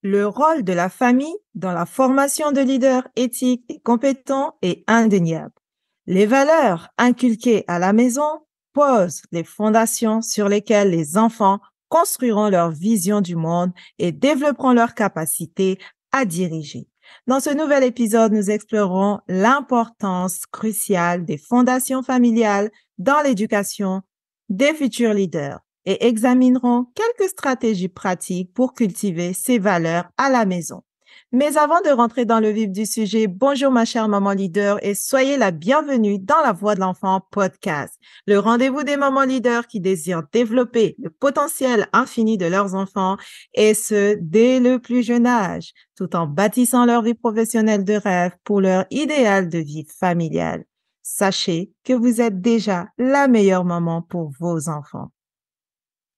Le rôle de la famille dans la formation de leaders éthiques et compétents est indéniable. Les valeurs inculquées à la maison posent les fondations sur lesquelles les enfants construiront leur vision du monde et développeront leur capacité à diriger. Dans ce nouvel épisode, nous explorerons l'importance cruciale des fondations familiales dans l'éducation des futurs leaders et examinerons quelques stratégies pratiques pour cultiver ces valeurs à la maison. Mais avant de rentrer dans le vif du sujet, bonjour ma chère maman leader et soyez la bienvenue dans La Voix de l'Enfant podcast, le rendez-vous des mamans leaders qui désirent développer le potentiel infini de leurs enfants et ce, dès le plus jeune âge, tout en bâtissant leur vie professionnelle de rêve pour leur idéal de vie familiale. Sachez que vous êtes déjà la meilleure maman pour vos enfants.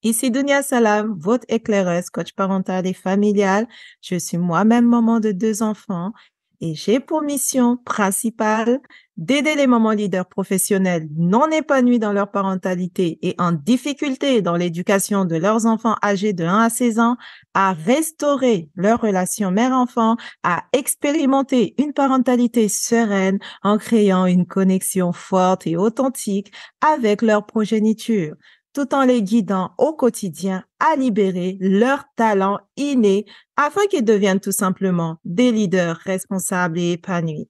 Ici Dunia Salam, votre éclaireuse, coach parentale et familiale. Je suis moi-même maman de 2 enfants et j'ai pour mission principale d'aider les mamans leaders professionnels non épanouis dans leur parentalité et en difficulté dans l'éducation de leurs enfants âgés de 1 à 16 ans à restaurer leur relation mère-enfant, à expérimenter une parentalité sereine en créant une connexion forte et authentique avec leur progéniture, tout en les guidant au quotidien à libérer leurs talents innés afin qu'ils deviennent tout simplement des leaders responsables et épanouis.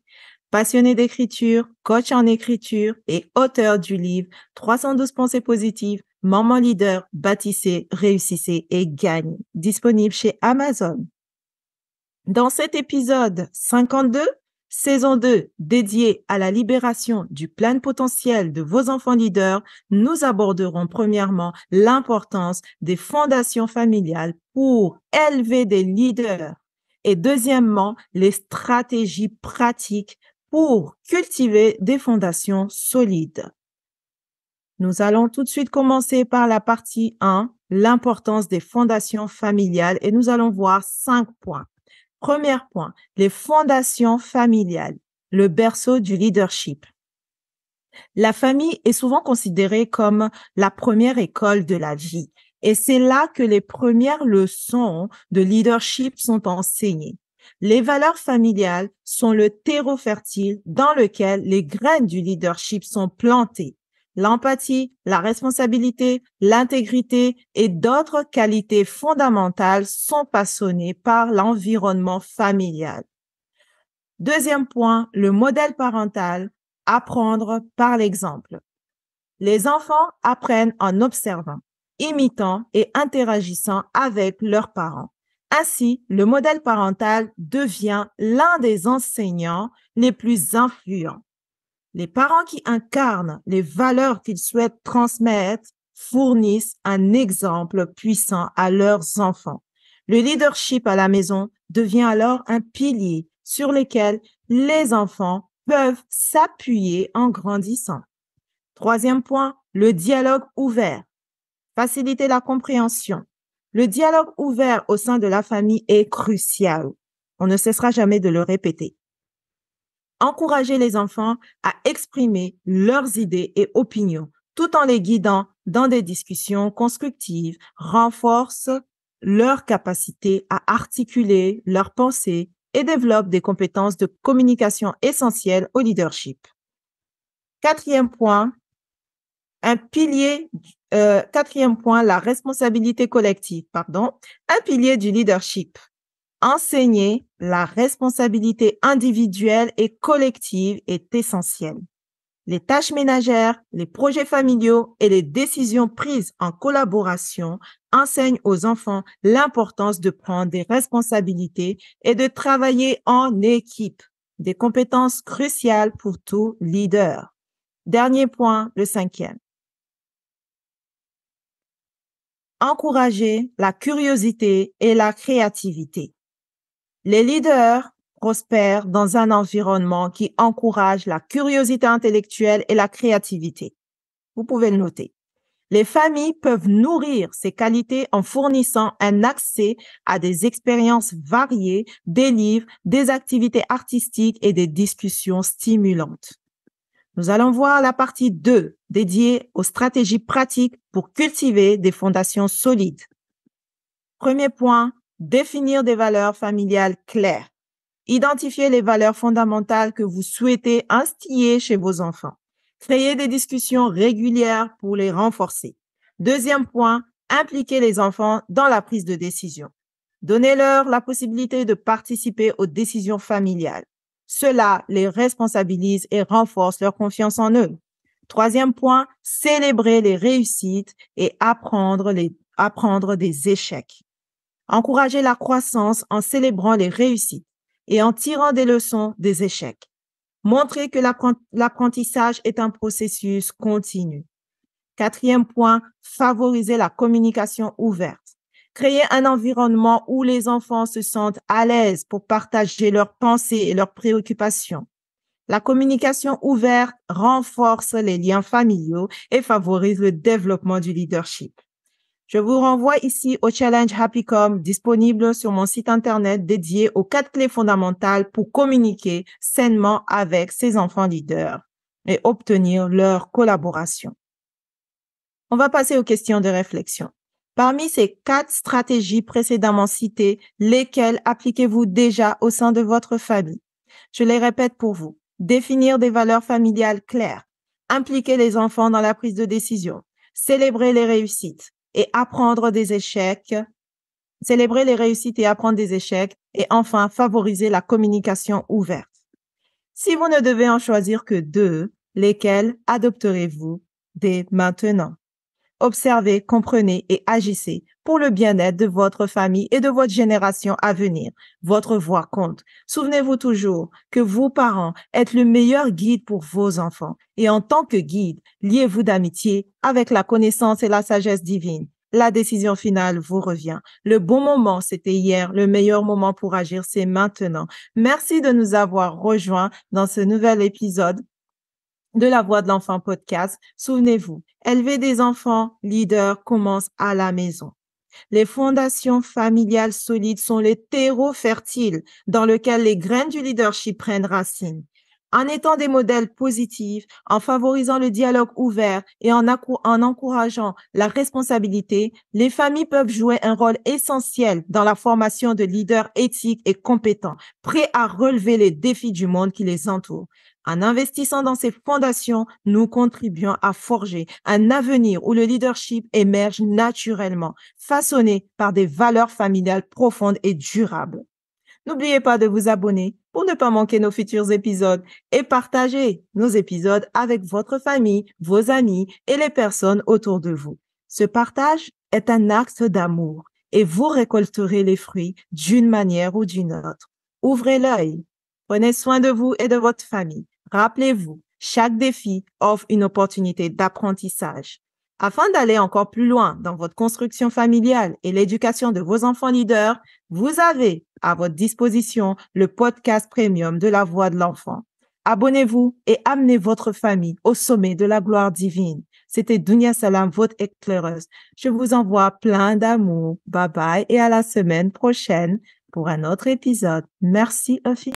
Passionné d'écriture, coach en écriture et auteur du livre 312 pensées positives, maman leader, bâtissez, réussissez et gagnez, disponible chez Amazon. Dans cet épisode 52, saison 2, dédiée à la libération du plein potentiel de vos enfants leaders, nous aborderons premièrement l'importance des fondations familiales pour élever des leaders et deuxièmement, les stratégies pratiques pour cultiver des fondations solides. Nous allons tout de suite commencer par la partie 1, l'importance des fondations familiales et nous allons voir 5 points. Premier point, les fondations familiales, le berceau du leadership. La famille est souvent considérée comme la première école de la vie et c'est là que les premières leçons de leadership sont enseignées. Les valeurs familiales sont le terreau fertile dans lequel les graines du leadership sont plantées. L'empathie, la responsabilité, l'intégrité et d'autres qualités fondamentales sont façonnées par l'environnement familial. Deuxième point, le modèle parental, apprendre par l'exemple. Les enfants apprennent en observant, imitant et interagissant avec leurs parents. Ainsi, le modèle parental devient l'un des enseignants les plus influents. Les parents qui incarnent les valeurs qu'ils souhaitent transmettre fournissent un exemple puissant à leurs enfants. Le leadership à la maison devient alors un pilier sur lequel les enfants peuvent s'appuyer en grandissant. Troisième point, le dialogue ouvert. Faciliter la compréhension. Le dialogue ouvert au sein de la famille est crucial. On ne cessera jamais de le répéter. Encourager les enfants à exprimer leurs idées et opinions tout en les guidant dans des discussions constructives renforce leur capacité à articuler leurs pensées et développe des compétences de communication essentielles au leadership. Quatrième point, la responsabilité collective, un pilier du leadership. Enseigner la responsabilité individuelle et collective est essentielle. Les tâches ménagères, les projets familiaux et les décisions prises en collaboration enseignent aux enfants l'importance de prendre des responsabilités et de travailler en équipe, des compétences cruciales pour tout leader. Dernier point, le 5e. Encourager la curiosité et la créativité. Les leaders prospèrent dans un environnement qui encourage la curiosité intellectuelle et la créativité. Vous pouvez le noter. Les familles peuvent nourrir ces qualités en fournissant un accès à des expériences variées, des livres, des activités artistiques et des discussions stimulantes. Nous allons voir la partie 2 dédiée aux stratégies pratiques pour cultiver des fondations solides. Premier point, Définir des valeurs familiales claires. Identifier les valeurs fondamentales que vous souhaitez instiller chez vos enfants. Créer des discussions régulières pour les renforcer. Deuxième point, impliquer les enfants dans la prise de décision. Donnez-leur la possibilité de participer aux décisions familiales. Cela les responsabilise et renforce leur confiance en eux. Troisième point, célébrer les réussites et apprendre des échecs. Encourager la croissance en célébrant les réussites et en tirant des leçons des échecs. Montrer que l'apprentissage est un processus continu. Quatrième point, favoriser la communication ouverte. Créer un environnement où les enfants se sentent à l'aise pour partager leurs pensées et leurs préoccupations. La communication ouverte renforce les liens familiaux et favorise le développement du leadership. Je vous renvoie ici au challenge Happycom disponible sur mon site internet dédié aux 4 clés fondamentales pour communiquer sainement avec ses enfants leaders et obtenir leur collaboration. On va passer aux questions de réflexion. Parmi ces 4 stratégies précédemment citées, lesquelles appliquez-vous déjà au sein de votre famille? Je les répète pour vous. Définir des valeurs familiales claires, impliquer les enfants dans la prise de décision, célébrer les réussites et apprendre des échecs, célébrer les réussites et apprendre des échecs, et enfin favoriser la communication ouverte. Si vous ne devez en choisir que 2, lesquels adopterez-vous dès maintenant? Observez, comprenez et agissez pour le bien-être de votre famille et de votre génération à venir. Votre voix compte. Souvenez-vous toujours que vous, parents, êtes le meilleur guide pour vos enfants. Et en tant que guide, liez-vous d'amitié avec la connaissance et la sagesse divine. La décision finale vous revient. Le bon moment, c'était hier. Le meilleur moment pour agir, c'est maintenant. Merci de nous avoir rejoints dans ce nouvel épisode de La Voix de l'Enfant podcast. Souvenez-vous, élever des enfants leaders commence à la maison. Les fondations familiales solides sont les terreaux fertiles dans lesquels les graines du leadership prennent racine. En étant des modèles positifs, en favorisant le dialogue ouvert et en encourageant la responsabilité, les familles peuvent jouer un rôle essentiel dans la formation de leaders éthiques et compétents, prêts à relever les défis du monde qui les entoure. En investissant dans ces fondations, nous contribuons à forger un avenir où le leadership émerge naturellement, façonné par des valeurs familiales profondes et durables. N'oubliez pas de vous abonner pour ne pas manquer nos futurs épisodes et partager nos épisodes avec votre famille, vos amis et les personnes autour de vous. Ce partage est un acte d'amour et vous récolterez les fruits d'une manière ou d'une autre. Ouvrez l'œil. Prenez soin de vous et de votre famille. Rappelez-vous, chaque défi offre une opportunité d'apprentissage. Afin d'aller encore plus loin dans votre construction familiale et l'éducation de vos enfants leaders, vous avez à votre disposition le podcast premium de La Voix de l'Enfant. Abonnez-vous et amenez votre famille au sommet de la gloire divine. C'était Dunia Salam, votre éclaireuse. Je vous envoie plein d'amour. Bye bye et à la semaine prochaine pour un autre épisode. Merci, Ophi.